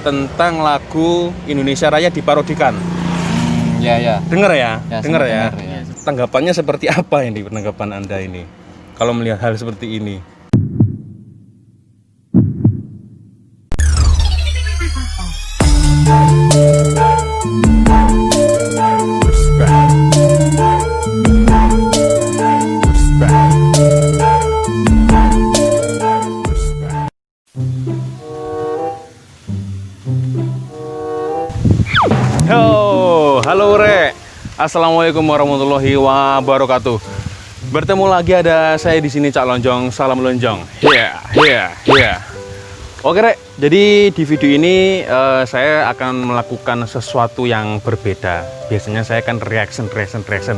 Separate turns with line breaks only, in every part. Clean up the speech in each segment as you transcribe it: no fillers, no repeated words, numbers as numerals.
tentang lagu Indonesia Raya diparodikan.
Ya.
Dengar ya? Dengar ya?
Ya.
Tanggapannya seperti apa ini, penanggapan Anda ini? Kalau melihat hal seperti ini. Halo Rek, assalamualaikum warahmatullahi wabarakatuh. Bertemu lagi ada saya di sini Cak Lonjong, salam lonjong. Oke Rek, jadi di video ini saya akan melakukan sesuatu yang berbeda. Biasanya saya kan reaction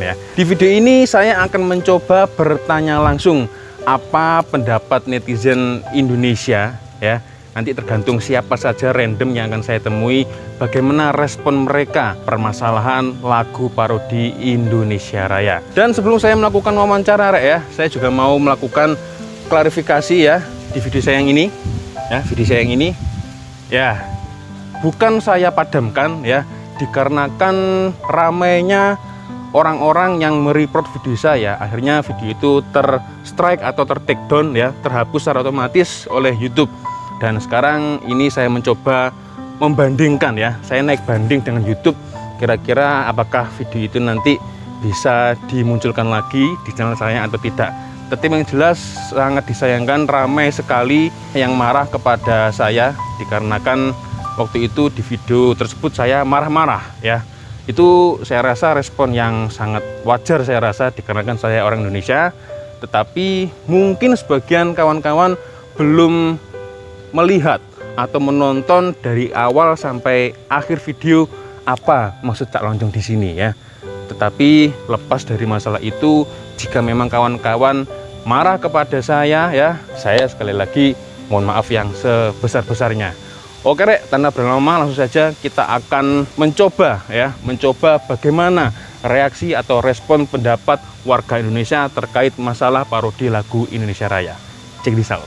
ya. Di video ini saya akan mencoba bertanya langsung apa pendapat netizen Indonesia ya. Nanti tergantung siapa saja random yang akan saya temui, bagaimana respon mereka permasalahan lagu parodi Indonesia Raya. Dan sebelum saya melakukan wawancara Rek ya, saya juga mau melakukan klarifikasi ya di video saya yang ini. Ya, video saya yang ini ya bukan saya padamkan ya, dikarenakan ramainya orang-orang yang merepost video saya, akhirnya video itu terstrike atau take down ya, terhapus secara otomatis oleh YouTube. Dan sekarang ini saya mencoba membandingkan ya, saya naik banding dengan YouTube, kira-kira apakah video itu nanti bisa dimunculkan lagi di channel saya atau tidak. Tetapi yang jelas sangat disayangkan, ramai sekali yang marah kepada saya dikarenakan waktu itu di video tersebut saya marah-marah ya. Itu saya rasa respon yang sangat wajar, saya rasa dikarenakan saya orang Indonesia. Tetapi mungkin sebagian kawan-kawan belum melihat atau menonton dari awal sampai akhir video apa maksud Cak Lonjong di sini ya. Tetapi lepas dari masalah itu, jika memang kawan-kawan marah kepada saya ya, saya sekali lagi mohon maaf yang sebesar-besarnya. Oke Rek, tanpa berlama-lama langsung saja kita akan mencoba bagaimana reaksi atau respon pendapat warga Indonesia terkait masalah parodi lagu Indonesia Raya. Cek this out.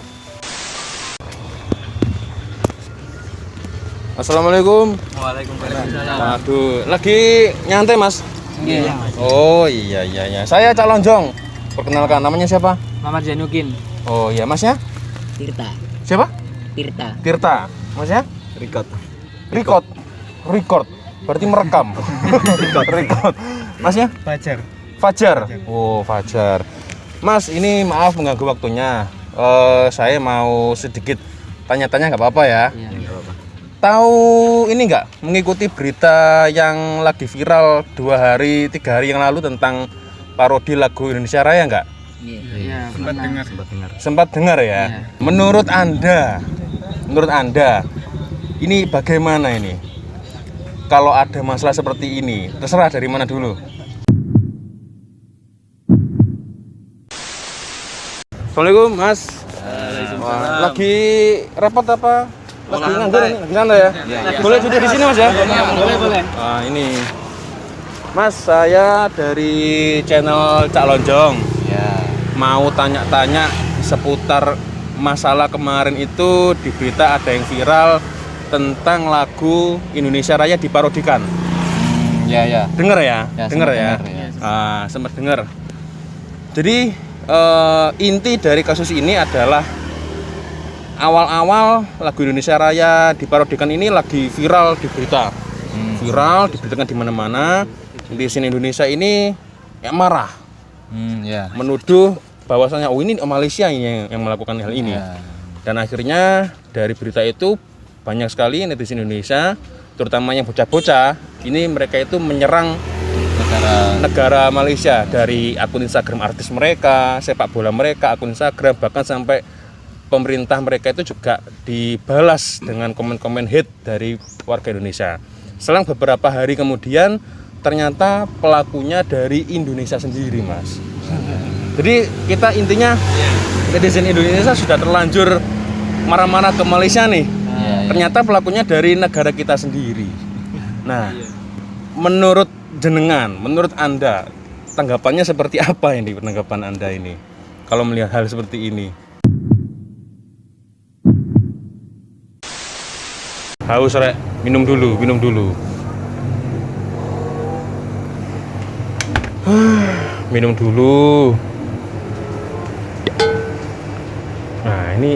Assalamualaikum.
Waalaikumsalam.
Aduh, lagi nyantai Mas?
Iya.
Oh iya. Saya Cak Lonjong. Perkenalkan, namanya siapa?
Muhammad Zainuddin.
Oh iya, Masnya?
Tirta.
Siapa?
Tirta.
Masnya? Record. Berarti merekam. Record. Masnya? Fajar. Oh, Fajar. Mas, ini maaf mengganggu waktunya. Saya mau sedikit tanya-tanya, nggak apa-apa ya?
Iya.
Tahu ini nggak, mengikuti berita yang lagi viral 2 hari 3 hari yang lalu tentang parodi lagu Indonesia Raya nggak?
Iya.
Sempat dengar ya.
Iya.
Menurut Anda ini bagaimana ini? Kalau ada masalah seperti ini, terserah dari mana dulu. Assalamualaikum Mas. Wah, lagi repot apa? Lagi nganggur ini, lagi santai ya? Boleh duduk di sini Mas ya?
Boleh.
Nah ini Mas, saya dari channel Cak Lonjong
Ya.
mau tanya-tanya seputar masalah kemarin itu di berita ada yang viral tentang lagu Indonesia Raya diparodikan.
Ya.
Dengar ya? Dengar ya?
Dengar, ya.
Sempat dengar. Jadi inti dari kasus ini adalah awal-awal lagu Indonesia Raya diparodikan ini lagi viral di berita. Viral, diberitakan di mana-mana. Netizen Indonesia ini ya marah.
Ya.
Menuduh bahwasanya oh ini Malaysia ini yang melakukan hal ini.
Ya.
Dan akhirnya dari berita itu banyak sekali netizen Indonesia, terutama yang bocah-bocah, ini mereka itu menyerang negara Malaysia dari akun Instagram artis mereka, sepak bola mereka, akun Instagram, bahkan sampai pemerintah mereka itu juga dibalas dengan komen-komen hate dari warga Indonesia. Selang beberapa hari kemudian ternyata pelakunya dari Indonesia sendiri Mas. Jadi kita intinya netizen Indonesia sudah terlanjur marah-marah ke Malaysia nih. Ternyata pelakunya dari negara kita sendiri. Nah, menurut jenengan, menurut Anda, tanggapannya seperti apa ini, penanggapan Anda ini kalau melihat hal seperti ini? Haus rek, minum dulu. Minum dulu. Nah, ini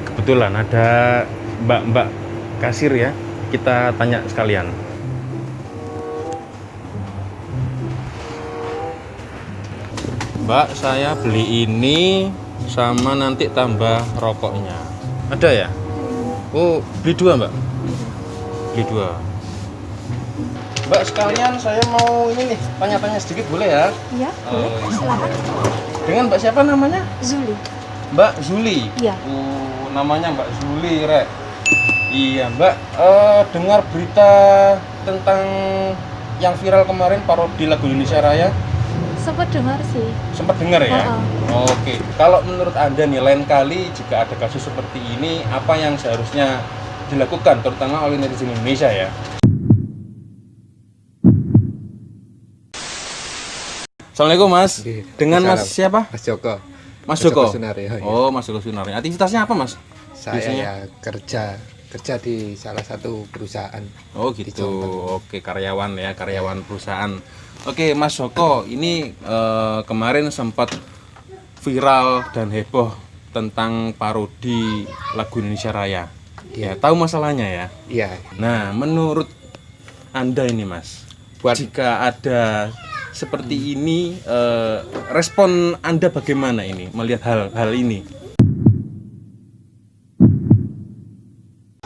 kebetulan ada mbak-mbak kasir ya. Kita tanya sekalian. Mbak, saya beli ini sama nanti tambah rokoknya. Ada ya? Oh, beli 2, Mbak? Beli 2. Mbak, sekalian saya mau ini nih, tanya-tanya sedikit boleh ya?
Iya, boleh. Silakan.
Dengan Mbak siapa namanya?
Zuli.
Mbak Zuli?
Iya.
Namanya Mbak Zuli, Rek. Iya, Mbak, dengar berita tentang yang viral kemarin parodi lagu Indonesia Raya?
Sempat dengar sih.
Sempat dengar ya? Oke. Kalau menurut Anda nih, lain kali jika ada kasus seperti ini, apa yang seharusnya dilakukan, terutama oleh netizen Indonesia ya? Assalamualaikum Mas. Dengan Mas siapa?
Mas Joko.
Mas Joko.
Sunari, ya.
Oh, Mas Joko Sunari. Aktivitasnya apa, Mas?
Saya
biasanya?
ya kerja di salah satu perusahaan.
Oh
di
gitu.
Jombang.
Oke, karyawan ya, karyawan perusahaan. Oke, Mas Joko, ini kemarin sempat viral dan heboh tentang parodi lagu Indonesia Raya. Ya, tahu masalahnya ya?
Iya.
Nah, menurut Anda ini, Mas, jika ada seperti ini, respon Anda bagaimana ini melihat hal ini?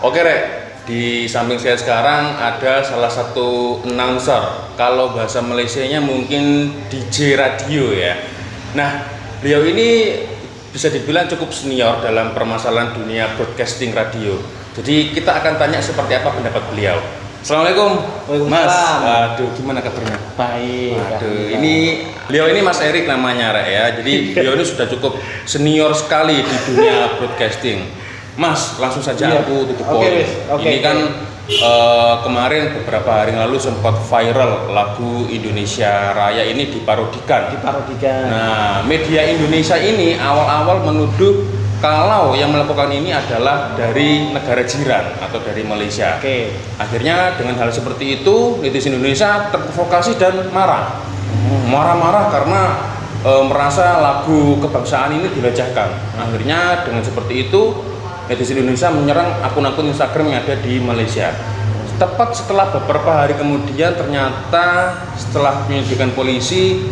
Oke, Rek. Di samping saya sekarang ada salah satu announcer. Kalau bahasa Malaysianya mungkin DJ radio ya. Nah, beliau ini bisa dibilang cukup senior dalam permasalahan dunia broadcasting radio. Jadi kita akan tanya seperti apa pendapat beliau. Assalamualaikum, Mas. Aduh, gimana kabarnya?
Baik.
Aduh, ini beliau ini Mas Erik namanya, Rek ya. Jadi beliau ini sudah cukup senior sekali di dunia broadcasting. Mas, langsung saja aku tutup poin. Ini kan kemarin beberapa hari lalu sempat viral lagu Indonesia Raya ini diparodikan. Nah, media Indonesia ini awal-awal menuduh kalau yang melakukan ini adalah dari negara jiran atau dari Malaysia. Akhirnya dengan hal seperti itu netizen Indonesia terprovokasi dan marah. Marah-marah karena merasa lagu kebangsaan ini dilecehkan. Akhirnya dengan seperti itu netizen Indonesia menyerang akun-akun Instagram yang ada di Malaysia. Tepat setelah beberapa hari kemudian ternyata setelah penyelidikan polisi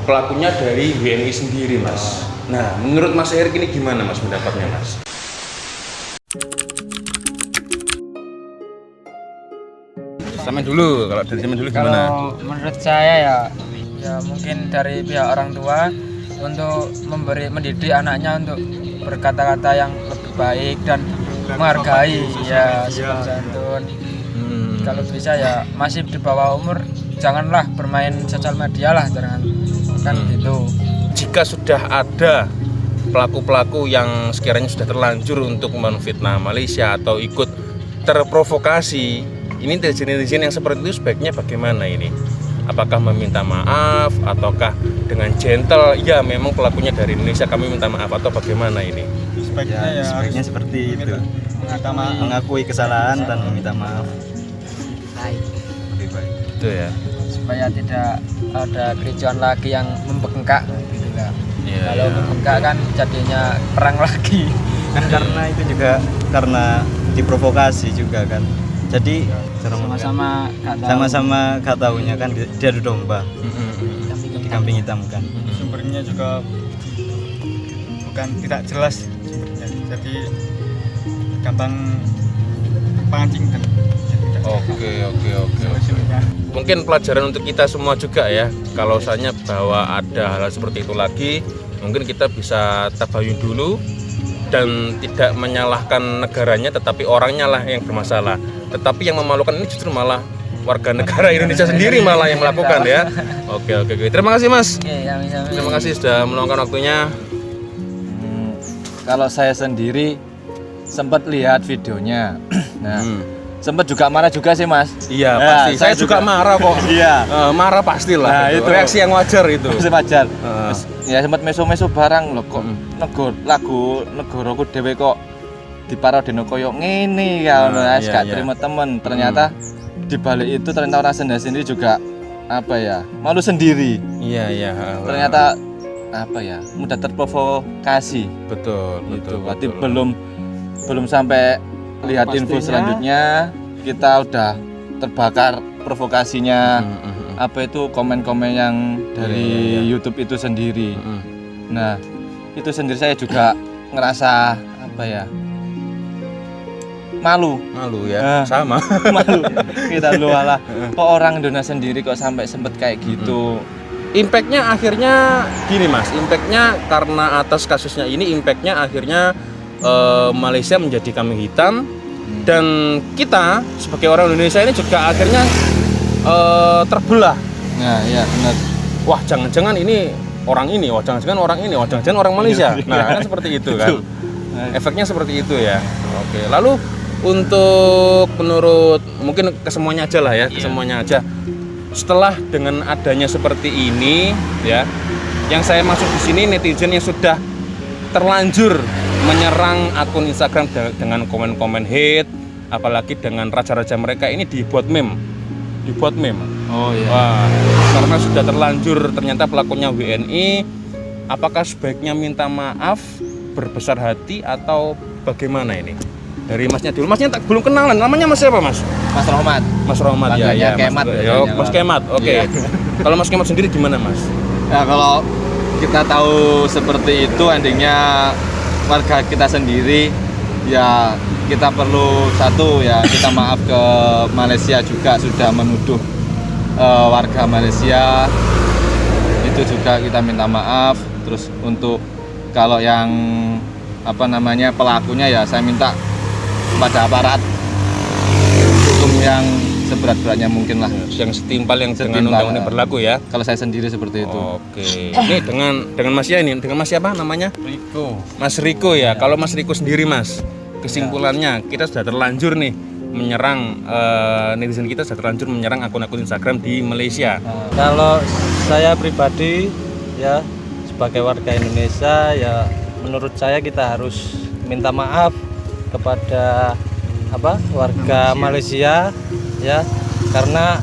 pelakunya dari WNI sendiri, Mas. Nah, menurut Mas Erik ini gimana, Mas, pendapatnya, Mas? Sama dulu, kalau dari zaman dulu gimana?
Kalau menurut saya ya mungkin dari pihak orang tua untuk mendidik anaknya untuk berkata-kata yang lebih baik dan menghargai ya sopan santun. Kalau bisa ya masih di bawah umur janganlah bermain sosial media lah, jangan kan gitu.
Jika sudah ada pelaku-pelaku yang sekiranya sudah terlanjur untuk menfitnah Malaysia atau ikut terprovokasi, ini netizen yang seperti itu sebaiknya bagaimana ini? Apakah meminta maaf ataukah dengan gentle, ya memang pelakunya dari Indonesia, kami minta maaf, atau bagaimana ini?
Sebaiknya seperti itu, mengakui kesalahan dan meminta maaf.
Lebih baik itu ya,
Supaya tidak ada kericuan lagi yang membengkak gitu lah. Kalau membengkak kan jadinya perang lagi.
Kan karena itu juga karena diprovokasi juga kan. Jadi sama-sama gak taunya kan dia adu domba di kambing hitam kan.
Sumbernya juga bukan tidak jelas sumbernya, jadi gampang pancing kan.
Oke. Mungkin pelajaran untuk kita semua juga ya, kalau misalnya bahwa ada hal seperti itu lagi, mungkin kita bisa tabayun dulu dan tidak menyalahkan negaranya, tetapi orangnya lah yang bermasalah. Tetapi yang memalukan ini justru malah warga negara Indonesia sendiri malah yang melakukan ya. Oke. Terima kasih, Mas. Terima kasih sudah meluangkan waktunya.
Kalau saya sendiri sempat lihat videonya. Nah, sempat juga marah juga sih, Mas.
Iya,
Nah,
pasti. Saya juga marah kok.
Iya.
Marah pastilah.
Nah,
itu
itu.
reaksi yang wajar itu.
Masih wajar. Ya sempat meso-meso barang loh kok. Lagu negaraku dhewe kok diparodino koyo ngene ya ngono
Iya,
gak
iya.
terima temen. Ternyata di balik itu ternyata orang Senda sendiri juga apa ya? Malu sendiri.
Iya, iya.
Ternyata apa ya? Mudah terprovokasi.
betul,
Gitu.
betul.
Berarti
betul.
belum sampai lihat info
Pastinya-
selanjutnya kita udah terbakar provokasinya. Apa itu komen-komen yang dari
Iya, iya.
YouTube itu sendiri.
Mm-mm.
Nah, itu sendiri saya juga ngerasa apa ya? Malu.
Malu ya, sama.
Malu. Kita lu alah. Kok orang Indonesia sendiri kok sampai sempet kayak gitu.
Impactnya akhirnya gini mas, impactnya karena atas kasusnya ini, impactnya akhirnya Malaysia menjadi kambing hitam dan kita sebagai orang Indonesia ini juga akhirnya terbelah.
Nah, iya benar.
Wah jangan-jangan ini orang ini, wah jangan-jangan orang ini, wah jangan-jangan orang Malaysia. Nah kan seperti itu kan, efeknya seperti itu ya. Oke, lalu untuk menurut mungkin kesemuanya aja lah ya, kesemuanya aja. Setelah dengan adanya seperti ini ya, yang saya maksud di sini netizen yang sudah terlanjur menyerang akun Instagram dengan komen-komen hate, apalagi dengan raja-raja mereka ini dibuat meme.
Oh iya.
Wah, karena sudah terlanjur ternyata pelakunya WNI, apakah sebaiknya minta maaf, berbesar hati atau bagaimana ini? Dari masnya dulu, masnya tak belum kenalan, namanya mas siapa mas?
Mas Rohmat.
Mas Rohmat ya,
Panggilnya
ya.
Kemat
Mas,
biasanya,
yo,
Pak.
Mas Kemat, oke.
Iya.
Kalau Mas Kemat sendiri gimana mas?
Nah, kalau kita tahu seperti itu endingnya warga kita sendiri ya kita perlu satu ya kita maaf ke Malaysia juga sudah menuduh warga Malaysia itu juga kita minta maaf. Terus untuk kalau yang apa namanya pelakunya ya saya minta kepada aparat hukum yang seberat-beratnya mungkin lah.
Yang setimpal yang dengan
Setimpal,
undang-undang berlaku ya.
Kalau saya sendiri seperti itu.
Oke. Ini dengan Mas ya ini, dengan Mas siapa namanya?
Riko.
Mas Riko ya. Kalau Mas Riko sendiri Mas, kesimpulannya kita sudah terlanjur nih menyerang netizen kita sudah terlanjur menyerang akun-akun Instagram di Malaysia.
Kalau saya pribadi ya sebagai warga Indonesia ya menurut saya kita harus minta maaf kepada warga Malaysia ya karena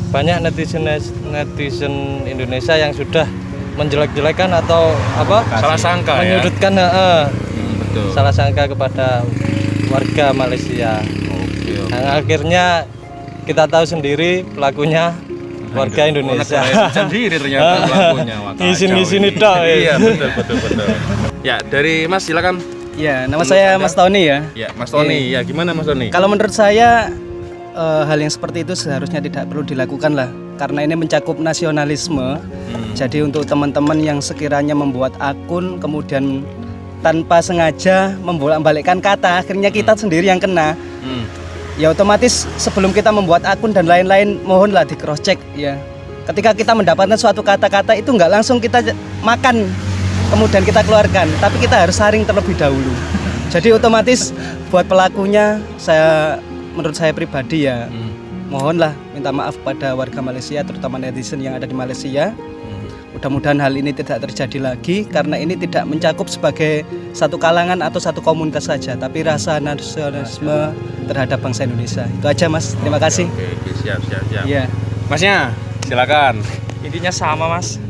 banyak netizen Indonesia yang sudah menjelek-jelekan atau
Salah sangka ya.
menyudutkan
Betul.
salah sangka kepada warga Malaysia. Nah, akhirnya kita tahu sendiri pelakunya warga Indonesia.
Sendiri ternyata pelakunya. Wah, kacau
Ngisin-ngisin
ini.
itu.
Iya, betul. Ya, dari Mas silakan.
Ya, nama saya Mas Tony ya.
Ya, Mas Tony. Ya, gimana Mas Tony?
Kalau menurut saya hal yang seperti itu seharusnya tidak perlu dilakukan lah, karena ini mencakup nasionalisme. Jadi untuk teman-teman yang sekiranya membuat akun kemudian tanpa sengaja membolak-balikkan kata, akhirnya kita sendiri yang kena. Ya otomatis sebelum kita membuat akun dan lain-lain mohonlah di cross check ya. Ketika kita mendapatkan suatu kata-kata itu nggak langsung kita makan kemudian kita keluarkan, tapi kita harus saring terlebih dahulu. Jadi otomatis buat pelakunya menurut saya pribadi ya mohonlah minta maaf pada warga Malaysia terutama netizen yang ada di Malaysia. Mudah-mudahan hal ini tidak terjadi lagi karena ini tidak mencakup sebagai satu kalangan atau satu komunitas saja, tapi rasa nasionalisme terhadap bangsa Indonesia. Itu aja Mas, terima kasih.
Oke, siap.
Iya.
Masnya, silakan.
Intinya sama Mas,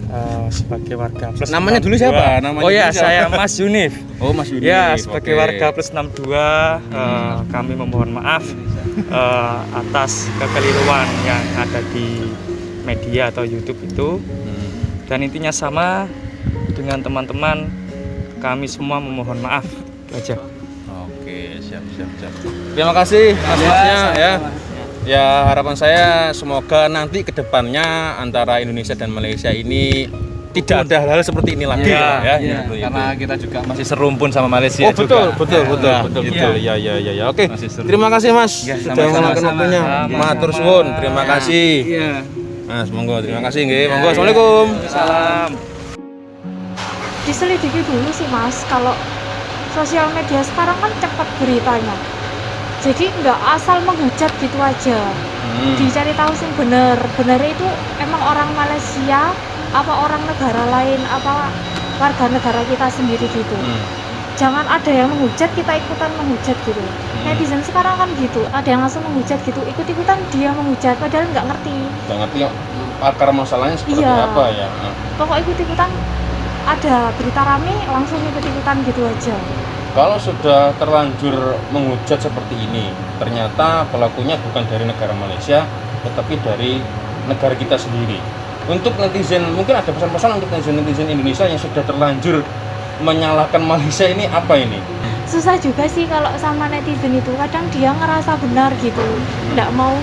sebagai warga plus
Namanya dulu siapa? Namanya
oh ya,
dulu siapa?
saya Mas Yunif.
Oh, Mas Yudi.
Ya, sebagai warga plus 62 kami memohon maaf atas kekeliruan yang ada di media atau YouTube itu. Dan intinya sama dengan teman-teman, kami semua memohon maaf. Itu aja.
Oke, siap. Terima kasih Mas-masnya ya. Ya, harapan saya semoga nanti ke depannya antara Indonesia dan Malaysia ini tidak ada hal-hal seperti ini lagi ya. Gitu.
Karena kita juga masih serumpun sama Malaysia
Oh betul,
juga.
betul. Ya. Oke,
Masih seru.
terima kasih Mas sudah
sama-sama.
meluangkan waktunya. Matur suwun, terima kasih.
Iya.
Mas, monggo, terima kasih nggih. Monggo, assalamualaikum.
Salam.
Diselidiki dulu sih Mas, kalau sosial media sekarang kan cepat beritanya. Jadi nggak asal menghujat gitu aja. Dicari tahu sih bener itu emang orang Malaysia apa orang negara lain apa warga negara kita sendiri gitu. jangan ada yang menghujat kita ikutan menghujat gitu. Netizen sekarang kan gitu, ada yang langsung menghujat gitu, ikut-ikutan dia menghujat padahal nggak ngerti.
Nggak ngerti akar masalahnya seperti
Iya.
apa ya.
Pokok ikut-ikutan, ada berita rame langsung ikut-ikutan gitu aja.
Kalau sudah terlanjur menghujat seperti ini, ternyata pelakunya bukan dari negara Malaysia, tetapi dari negara kita sendiri. Untuk netizen, mungkin ada pesan-pesan untuk netizen Indonesia yang sudah terlanjur menyalahkan Malaysia ini apa ini?
Susah juga sih kalau sama netizen itu, kadang dia ngerasa benar gitu, nggak mau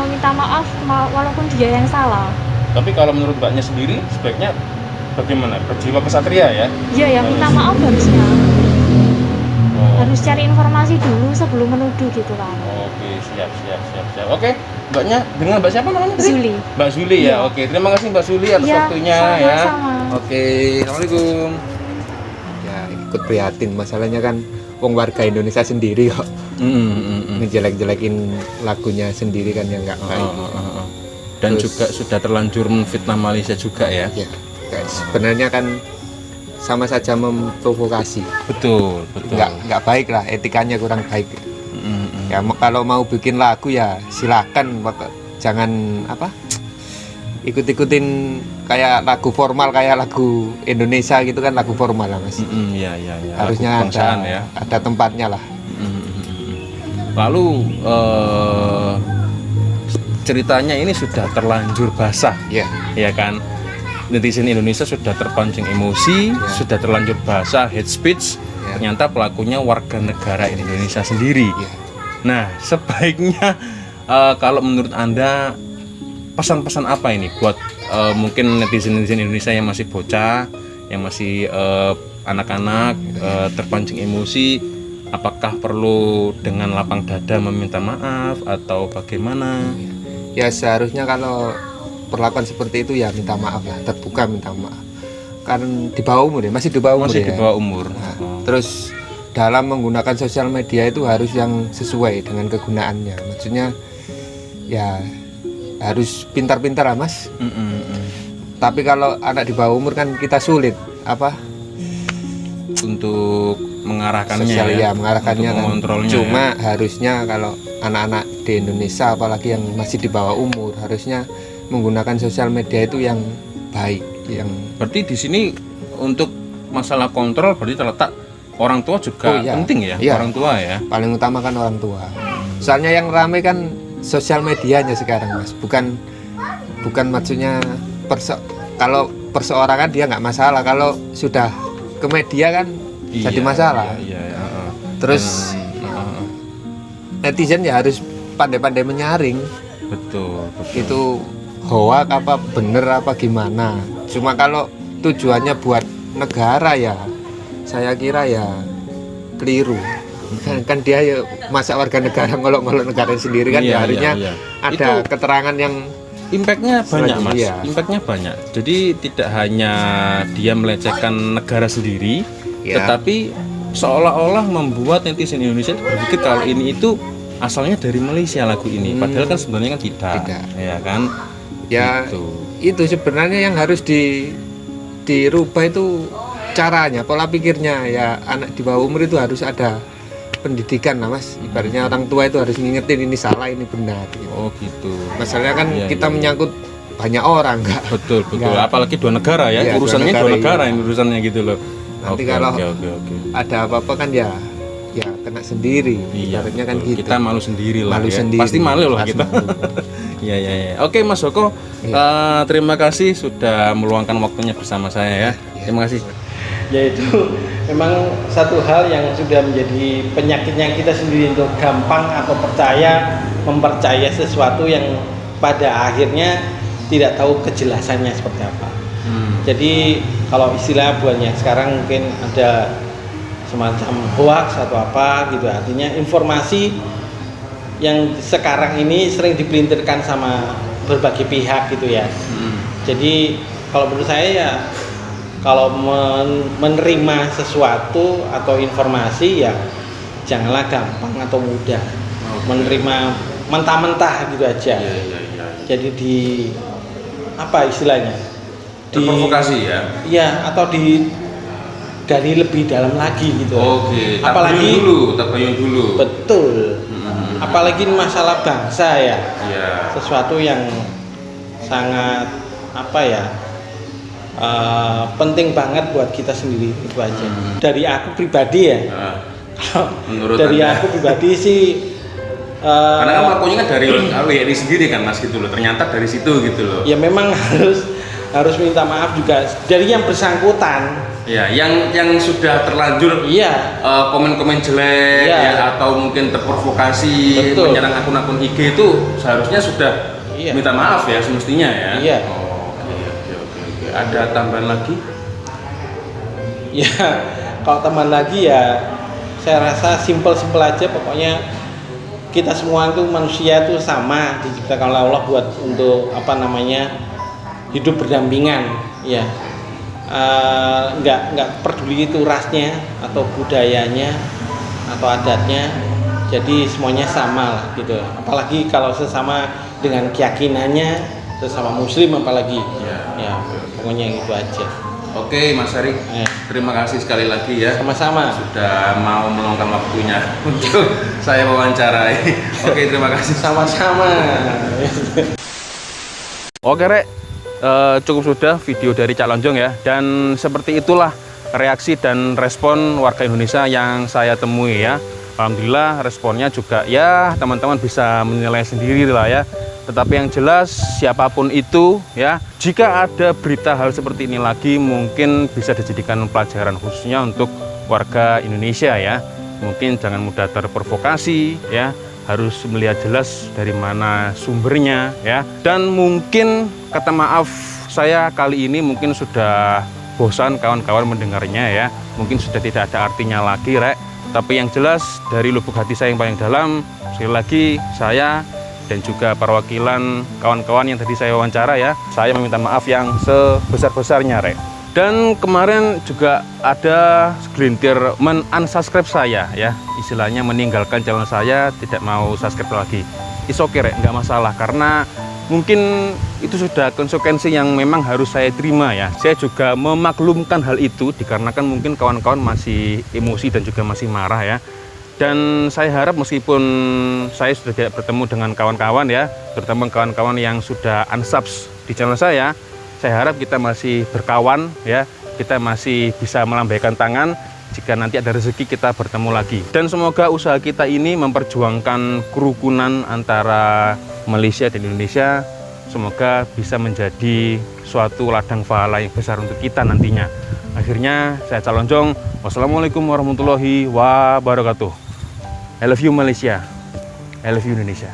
minta maaf walaupun dia yang salah.
Tapi kalau menurut Mbaknya sendiri, sebaiknya bagaimana? Berjiwa kesatria ya?
Iya, yang minta maaf harusnya. Harus cari informasi dulu sebelum menuduh gitu kan.
Oke, siap. Oke, Mbaknya dengan Mbak siapa namanya?
Zuli.
Mbak Zuli ya.
Iya.
Oke, terima kasih Mbak Zuli atas
Iya,
waktunya
sama-sama.
ya. Oke, assalamualaikum.
Ya ikut prihatin, masalahnya kan wong warga Indonesia sendiri kok ngejelek-jelekin lagunya sendiri kan yang nggak baik.
Dan
Terus-
juga sudah terlanjur menfitnah Malaysia juga ya.
Ya, sebenarnya kan sama saja memprovokasi.
Betul.
Nggak baik lah, etikanya kurang baik. Ya kalau mau bikin lagu ya silakan, jangan ikut-ikutin kayak lagu formal, kayak lagu Indonesia gitu kan, lagu formal lah Mas.
Iya.
Harusnya
Lagu kebangsaan ya.
ada tempatnya lah.
Lalu ceritanya ini sudah terlanjur basah,
ya
kan? Netizen Indonesia sudah terpancing emosi, sudah terlanjur basah, hate speech. Ternyata pelakunya warga negara Indonesia sendiri. Nah, sebaiknya kalau menurut Anda pesan-pesan apa ini buat mungkin netizen Indonesia yang masih bocah, yang masih anak-anak, terpancing emosi, apakah perlu dengan lapang dada meminta maaf atau bagaimana?
Ya seharusnya kalau perlakuan seperti itu ya minta maaf lah, terbuka minta maaf. Kan di bawah umur ya, masih di bawah umur
Masih
ya.
di bawah umur.
Terus dalam menggunakan sosial media itu harus yang sesuai dengan kegunaannya. Maksudnya ya harus pintar-pintar lah Mas. Tapi kalau anak di bawah umur kan kita sulit
untuk mengarahkannya
sosial,
ya,
mengarahkannya
untuk
kan.
mengontrolnya.
Cuma harusnya kalau anak-anak di Indonesia apalagi yang masih di bawah umur harusnya menggunakan sosial media itu yang baik, yang
berarti di sini untuk masalah kontrol berarti terletak orang tua juga penting ya, orang tua ya.
Paling utama kan orang tua. Soalnya yang rame kan sosial medianya sekarang Mas, bukan maksudnya kalau perseorangan dia nggak masalah, kalau sudah ke media kan jadi masalah. Terus netizen ya harus pandai-pandai menyaring.
Betul.
Itu hoak apa bener apa gimana. Cuma kalau tujuannya buat negara ya saya kira ya keliru. Kan dia ya masa warga negara ngolok-ngolok negara sendiri kan, ya harusnya ada keterangan yang
impactnya banyak Mas.
Iya.
Impactnya banyak. Jadi tidak hanya dia melecehkan negara sendiri, tetapi seolah-olah membuat netizen Indonesia berpikir kalau ini itu asalnya dari Malaysia lagu ini. Padahal kan sebenarnya kan tidak. Ya kan?
Ya itu sebenarnya yang harus dirubah itu caranya, pola pikirnya. Ya anak di bawah umur itu harus ada pendidikan lah Mas. Ibaratnya orang tua itu harus ngingetin ini salah, ini benar gitu.
Oh gitu.
Masalahnya kan kita menyangkut banyak orang enggak.
Betul. Apalagi dua negara ya. Urusannya dua negara ini urusannya gitu loh.
Nanti kalau ada apa-apa kan ya kena sendiri. Ibaratnya kan gitu.
Kita malu sendiri lah.
Malu
ya.
sendiri.
Pasti malu lah kita. Ya. Oke Mas Joko, terima kasih sudah meluangkan waktunya bersama saya ya. Terima kasih.
Yaitu memang satu hal yang sudah menjadi penyakitnya kita sendiri untuk gampang atau mempercaya sesuatu yang pada akhirnya tidak tahu kejelasannya seperti apa. Jadi kalau istilah buahnya sekarang mungkin ada semacam hoax atau apa gitu, artinya informasi yang sekarang ini sering dipelintirkan sama berbagai pihak gitu ya. Jadi kalau menurut saya ya kalau menerima sesuatu atau informasi ya janganlah gampang atau mudah menerima mentah-mentah gitu aja. Jadi di apa istilahnya?
Provokasi ya?
Iya, atau gali lebih dalam lagi gitu.
Oke,
Apalagi
tabayun dulu.
betul. Apalagi ini masalah bangsa ya.
Iya.
Sesuatu yang sangat apa ya? Penting banget buat kita sendiri itu aja. Dari aku pribadi ya.
Menurut
Dari
Anda?
aku pribadi sih
Karena kan pelakunya kan dari WRI sendiri kan Mas gitu loh. Ternyata dari situ gitu loh.
ya memang harus minta maaf juga dari yang bersangkutan.
Ya, yang sudah terlanjur
Iya.
komen-komen jelek
Iya.
ya, atau mungkin terprovokasi
Betul.
menyerang akun-akun IG itu seharusnya sudah
Iya.
minta maaf ya semestinya ya.
Iya.
Oh, oke. Ada tambahan lagi?
Ya, kalau teman lagi ya saya rasa simpel-simpel aja, pokoknya kita semua itu manusia itu sama, diciptakan oleh Allah buat untuk apa namanya hidup berdampingan ya. Nggak peduli itu rasnya atau budayanya atau adatnya, jadi semuanya sama lah gitu. Apalagi kalau sesama dengan keyakinannya, sesama muslim apalagi ya pokoknya gitu aja.
Oke Mas Heri, terima kasih sekali lagi ya.
Sama-sama.
Sudah mau meluangkan waktunya untuk saya wawancarai. Oke, terima kasih.
Sama-sama.
Oke Rek, cukup sudah video dari Cak Lonjong ya. Dan seperti itulah reaksi dan respon warga Indonesia yang saya temui ya. Alhamdulillah responnya juga ya teman-teman bisa menilai sendiri lah ya. Tetapi yang jelas siapapun itu ya, jika ada berita hal seperti ini lagi mungkin bisa dijadikan pelajaran khususnya untuk warga Indonesia ya. Mungkin jangan mudah terprovokasi ya, harus melihat jelas dari mana sumbernya ya. Dan mungkin kata maaf saya kali ini mungkin sudah bosan kawan-kawan mendengarnya ya. Mungkin sudah tidak ada artinya lagi Rek. Tapi yang jelas dari lubuk hati saya yang paling dalam, sekali lagi saya dan juga perwakilan kawan-kawan yang tadi saya wawancara ya, saya meminta maaf yang sebesar-besarnya Rek. Dan kemarin juga ada segelintir men-unsubscribe saya ya, istilahnya meninggalkan channel saya, tidak mau subscribe lagi. It's okay Rek, nggak masalah, karena mungkin itu sudah konsekuensi yang memang harus saya terima ya. Saya juga memaklumkan hal itu dikarenakan mungkin kawan-kawan masih emosi dan juga masih marah ya. Dan saya harap meskipun saya sudah tidak bertemu dengan kawan-kawan ya, terutama kawan-kawan yang sudah unsubs di channel saya harap kita masih berkawan ya, kita masih bisa melambaikan tangan jika nanti ada rezeki kita bertemu lagi. Dan semoga usaha kita ini memperjuangkan kerukunan antara Malaysia dan Indonesia, semoga bisa menjadi suatu ladang pahala yang besar untuk kita nantinya. Akhirnya saya Cak Lonjong, wassalamualaikum warahmatullahi wabarakatuh. I love you Malaysia, I love you Indonesia.